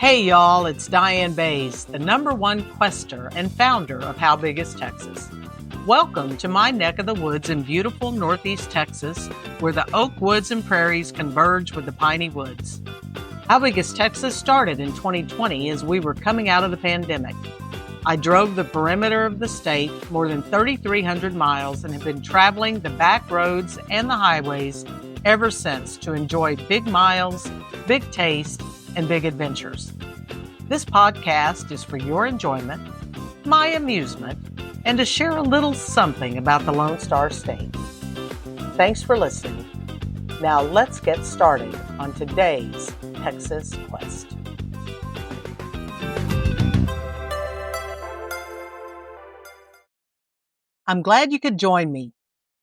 Hey y'all, it's Diann Bayes, the #1 quester and founder of How Big is Texas? Welcome to my neck of the woods in beautiful Northeast Texas, where the oak woods and prairies converge with the piney woods. How Big is Texas started in 2020 as we were coming out of the pandemic. I drove the perimeter of the state more than 3,300 miles and have been traveling the back roads and the highways ever since to enjoy big miles, big taste, and big adventures. This podcast is for your enjoyment, my amusement, and to share a little something about the Lone Star State. Thanks for listening. Now let's get started on today's Texas Quest. I'm glad you could join me.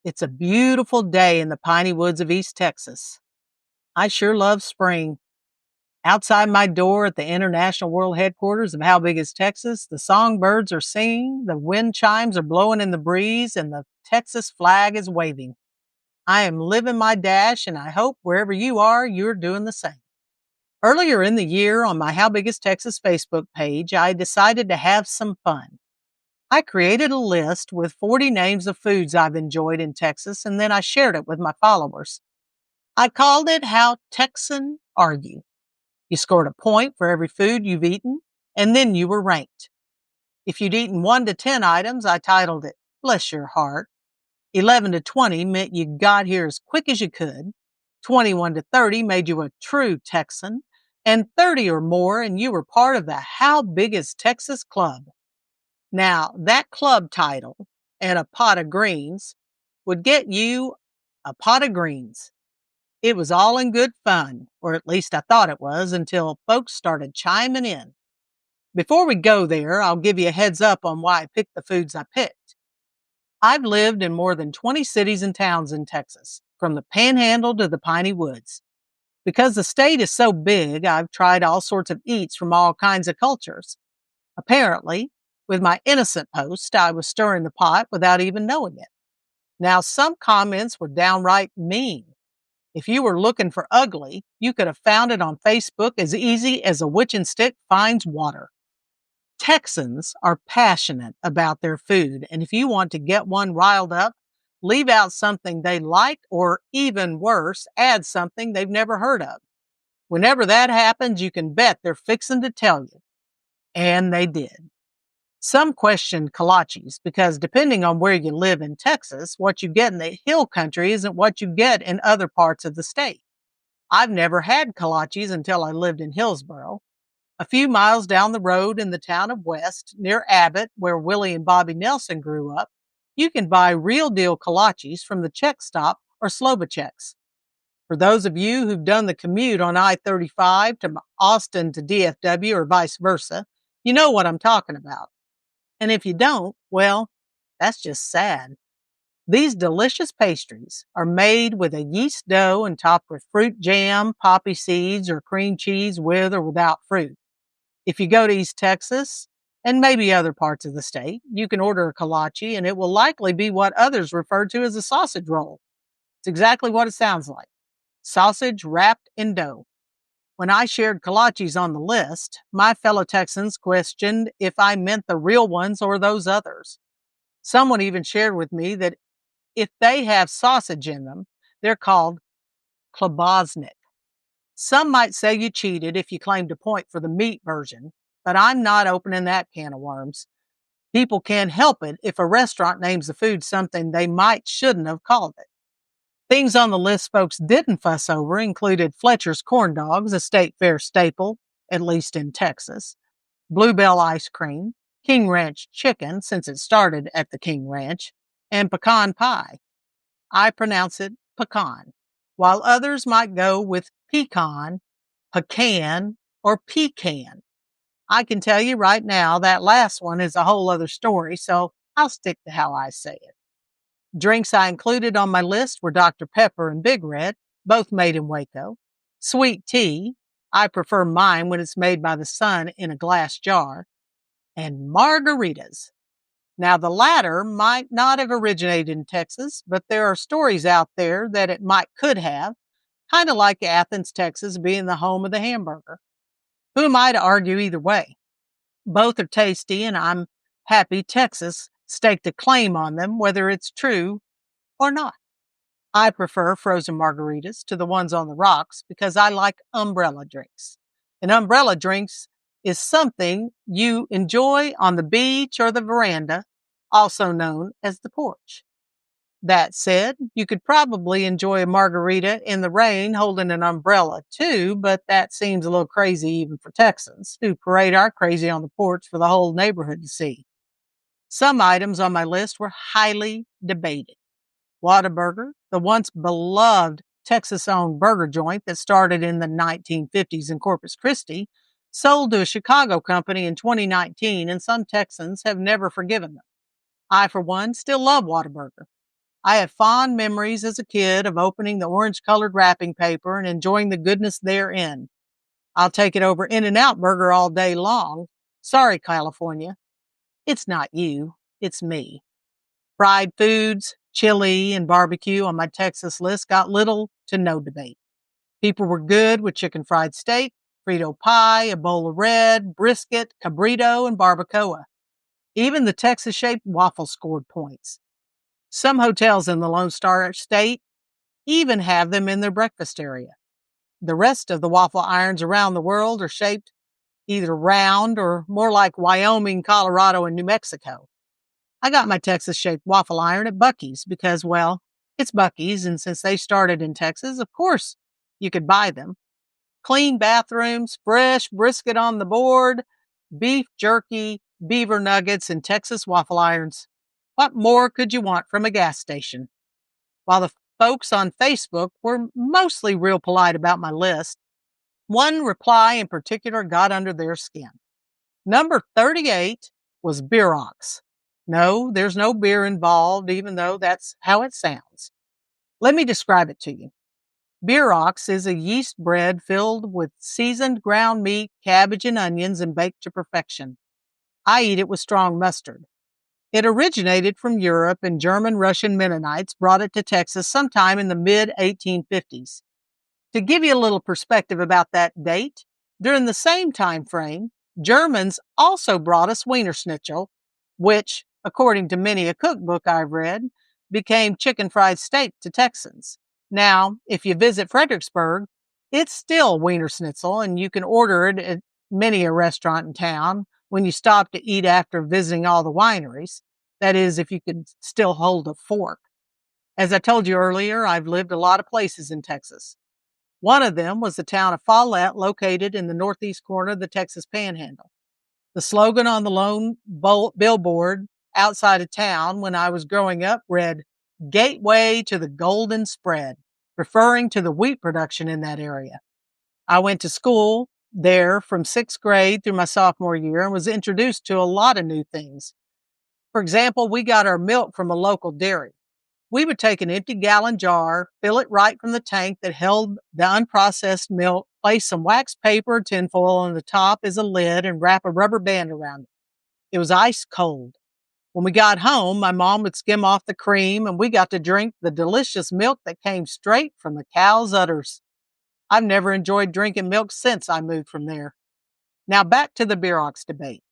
It's a beautiful day in the piney woods of East Texas. I sure love spring. Outside my door at the International World Headquarters of How Big is Texas, the songbirds are singing, the wind chimes are blowing in the breeze, and the Texas flag is waving. I am living my dash, and I hope wherever you are, you're doing the same. Earlier in the year, on my How Big is Texas Facebook page, I decided to have some fun. I created a list with 40 names of foods I've enjoyed in Texas, and then I shared it with my followers. I called it How Texan Are You? You scored a point for every food you've eaten, and then you were ranked. If you'd eaten 1 to 10 items, I titled it, Bless Your Heart. 11 to 20 meant you got here as quick as you could. 21 to 30 made you a true Texan. And 30 or more, and you were part of the How Big is Texas Club. Now, that club title and a pot of greens would get you a pot of greens. It was all in good fun, or at least I thought it was, until folks started chiming in. Before we go there, I'll give you a heads up on why I picked the foods I picked. I've lived in more than 20 cities and towns in Texas, from the Panhandle to the Piney Woods. Because the state is so big, I've tried all sorts of eats from all kinds of cultures. Apparently, with my innocent post, I was stirring the pot without even knowing it. Now, some comments were downright mean. If you were looking for ugly, you could have found it on Facebook as easy as a witching stick finds water. Texans are passionate about their food, and if you want to get one riled up, leave out something they like, or even worse, add something they've never heard of. Whenever that happens, you can bet they're fixing to tell you. And they did. Some questioned kolaches because depending on where you live in Texas, what you get in the hill country isn't what you get in other parts of the state. I've never had kolaches until I lived in Hillsboro. A few miles down the road in the town of West, near Abbott, where Willie and Bobby Nelson grew up, you can buy real deal kolaches from the Czech Stop or Slobodech's. For those of you who've done the commute on I-35 to Austin to DFW or vice versa, you know what I'm talking about. And if you don't, well, that's just sad. These delicious pastries are made with a yeast dough and topped with fruit jam, poppy seeds, or cream cheese with or without fruit. If you go to East Texas, and maybe other parts of the state, you can order a kolache and it will likely be what others refer to as a sausage roll. It's exactly what it sounds like. Sausage wrapped in dough. When I shared kolaches on the list, my fellow Texans questioned if I meant the real ones or those others. Someone even shared with me that if they have sausage in them, they're called klobasnik. Some might say you cheated if you claimed a point for the meat version, but I'm not opening that can of worms. People can't help it if a restaurant names the food something they shouldn't have called it. Things on the list folks didn't fuss over included Fletcher's corn dogs, a state fair staple, at least in Texas, Bluebell ice cream, King Ranch chicken, since it started at the King Ranch, and pecan pie. I pronounce it pecan, while others might go with pecan, pecan, or pecan. I can tell you right now that last one is a whole other story, so I'll stick to how I say it. Drinks I included on my list were Dr. Pepper and Big Red, both made in Waco. Sweet tea, I prefer mine when it's made by the sun in a glass jar. And margaritas. Now, the latter might not have originated in Texas, but there are stories out there that it could have, kind of like Athens, Texas being the home of the hamburger. Who am I to argue either way? Both are tasty, and I'm happy Texas staked a claim on them, whether it's true or not. I prefer frozen margaritas to the ones on the rocks because I like umbrella drinks. An umbrella drinks is something you enjoy on the beach or the veranda, also known as the porch. That said, you could probably enjoy a margarita in the rain holding an umbrella too, but that seems a little crazy even for Texans, who parade our crazy on the porch for the whole neighborhood to see. Some items on my list were highly debated. Whataburger, the once beloved Texas owned burger joint that started in the 1950s in Corpus Christi, sold to a Chicago company in 2019, and some Texans have never forgiven them. I, for one, still love Whataburger. I have fond memories as a kid of opening the orange colored wrapping paper and enjoying the goodness therein. I'll take it over In-N-Out Burger all day long. Sorry, California. It's not you, it's me. Fried foods, chili, and barbecue on my Texas list got little to no debate. People were good with chicken fried steak, Frito pie, a bowl of red, brisket, cabrito, and barbacoa. Even the Texas shaped waffle scored points. Some hotels in the Lone Star State even have them in their breakfast area. The rest of the waffle irons around the world are shaped either round or more like Wyoming, Colorado, and New Mexico. I got my Texas shaped waffle iron at Buc-ee's because, well, it's Buc-ee's, and since they started in Texas, of course you could buy them. Clean bathrooms, fresh brisket on the board, beef jerky, beaver nuggets, and Texas waffle irons. What more could you want from a gas station? While the folks on Facebook were mostly real polite about my list, one reply in particular got under their skin. Number 38 was Bierox. No, there's no beer involved, even though that's how it sounds. Let me describe it to you. Bierox is a yeast bread filled with seasoned ground meat, cabbage, and onions and baked to perfection. I eat it with strong mustard. It originated from Europe, and German Russian Mennonites brought it to Texas sometime in the mid 1850s. To give you a little perspective about that date, during the same time frame, Germans also brought us Wiener Schnitzel, which, according to many a cookbook I've read, became chicken fried steak to Texans. Now, if you visit Fredericksburg, it's still Wiener Schnitzel, and you can order it at many a restaurant in town when you stop to eat after visiting all the wineries. That is, if you can still hold a fork. As I told you earlier, I've lived a lot of places in Texas. One of them was the town of Follett, located in the northeast corner of the Texas Panhandle. The slogan on the lone billboard outside of town when I was growing up read, "Gateway to the Golden Spread," referring to the wheat production in that area. I went to school there from sixth grade through my sophomore year and was introduced to a lot of new things. For example, we got our milk from a local dairy. We would take an empty gallon jar, fill it right from the tank that held the unprocessed milk, place some wax paper or tinfoil on the top as a lid, and wrap a rubber band around it. It was ice cold. When we got home, my mom would skim off the cream, and we got to drink the delicious milk that came straight from the cow's udders. I've never enjoyed drinking milk since I moved from there. Now back to the Bierox debate.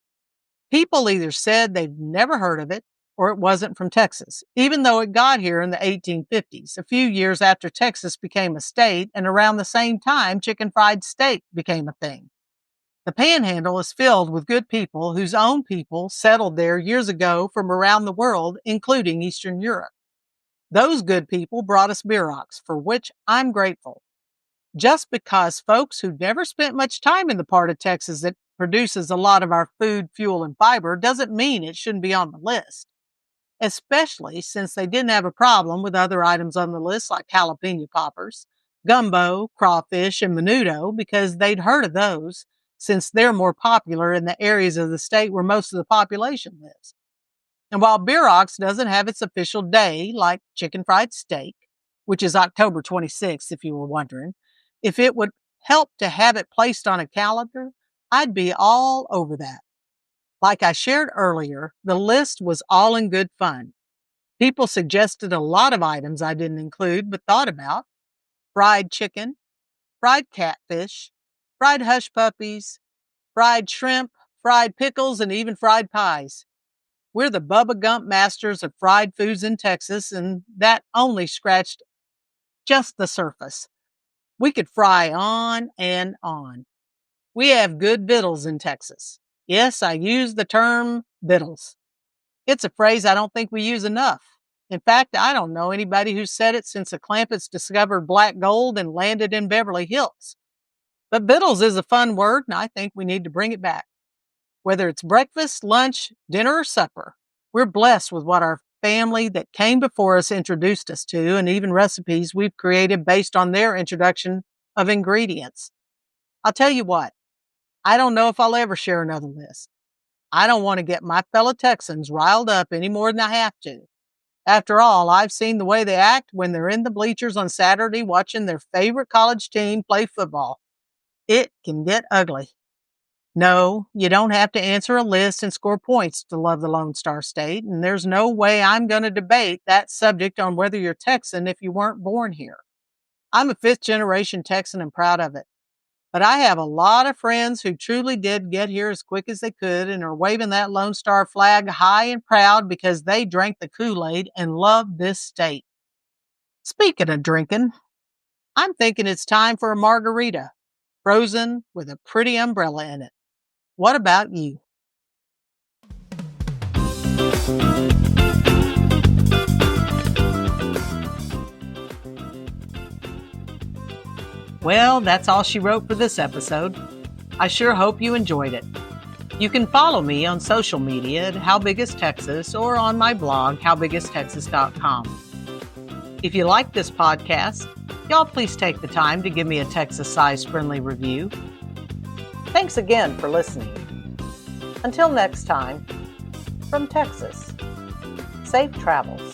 People either said they've never heard of it or it wasn't from Texas, even though it got here in the 1850s, a few years after Texas became a state and around the same time chicken fried steak became a thing. The Panhandle is filled with good people whose own people settled there years ago from around the world, including Eastern Europe. Those good people brought us Bierox, for which I'm grateful. Just because folks who've never spent much time in the part of Texas that produces a lot of our food, fuel, and fiber doesn't mean it shouldn't be on the list, especially since they didn't have a problem with other items on the list like jalapeno poppers, gumbo, crawfish, and menudo because they'd heard of those since they're more popular in the areas of the state where most of the population lives. And while Bierox doesn't have its official day like chicken fried steak, which is October 26th, if you were wondering, if it would help to have it placed on a calendar, I'd be all over that. Like I shared earlier, the list was all in good fun. People suggested a lot of items I didn't include but thought about: fried chicken, fried catfish, fried hush puppies, fried shrimp, fried pickles, and even fried pies. We're the Bubba Gump masters of fried foods in Texas, and that only scratched just the surface. We could fry on and on. We have good victuals in Texas. Yes, I use the term victuals. It's a phrase I don't think we use enough. In fact, I don't know anybody who's said it since the Clampetts discovered black gold and landed in Beverly Hills. But victuals is a fun word, and I think we need to bring it back. Whether it's breakfast, lunch, dinner, or supper, we're blessed with what our family that came before us introduced us to, and even recipes we've created based on their introduction of ingredients. I'll tell you what, I don't know if I'll ever share another list. I don't want to get my fellow Texans riled up any more than I have to. After all, I've seen the way they act when they're in the bleachers on Saturday watching their favorite college team play football. It can get ugly. No, you don't have to answer a list and score points to love the Lone Star State, and there's no way I'm going to debate that subject on whether you're Texan if you weren't born here. I'm a fifth-generation Texan and proud of it. But I have a lot of friends who truly did get here as quick as they could and are waving that Lone Star flag high and proud because they drank the Kool-Aid and loved this state. Speaking of drinking, I'm thinking it's time for a margarita, frozen with a pretty umbrella in it. What about you? Well, that's all she wrote for this episode. I sure hope you enjoyed it. You can follow me on social media at How Big Is Texas or on my blog, howbigistexas.com. If you like this podcast, y'all please take the time to give me a Texas-sized friendly review. Thanks again for listening. Until next time, from Texas, safe travels.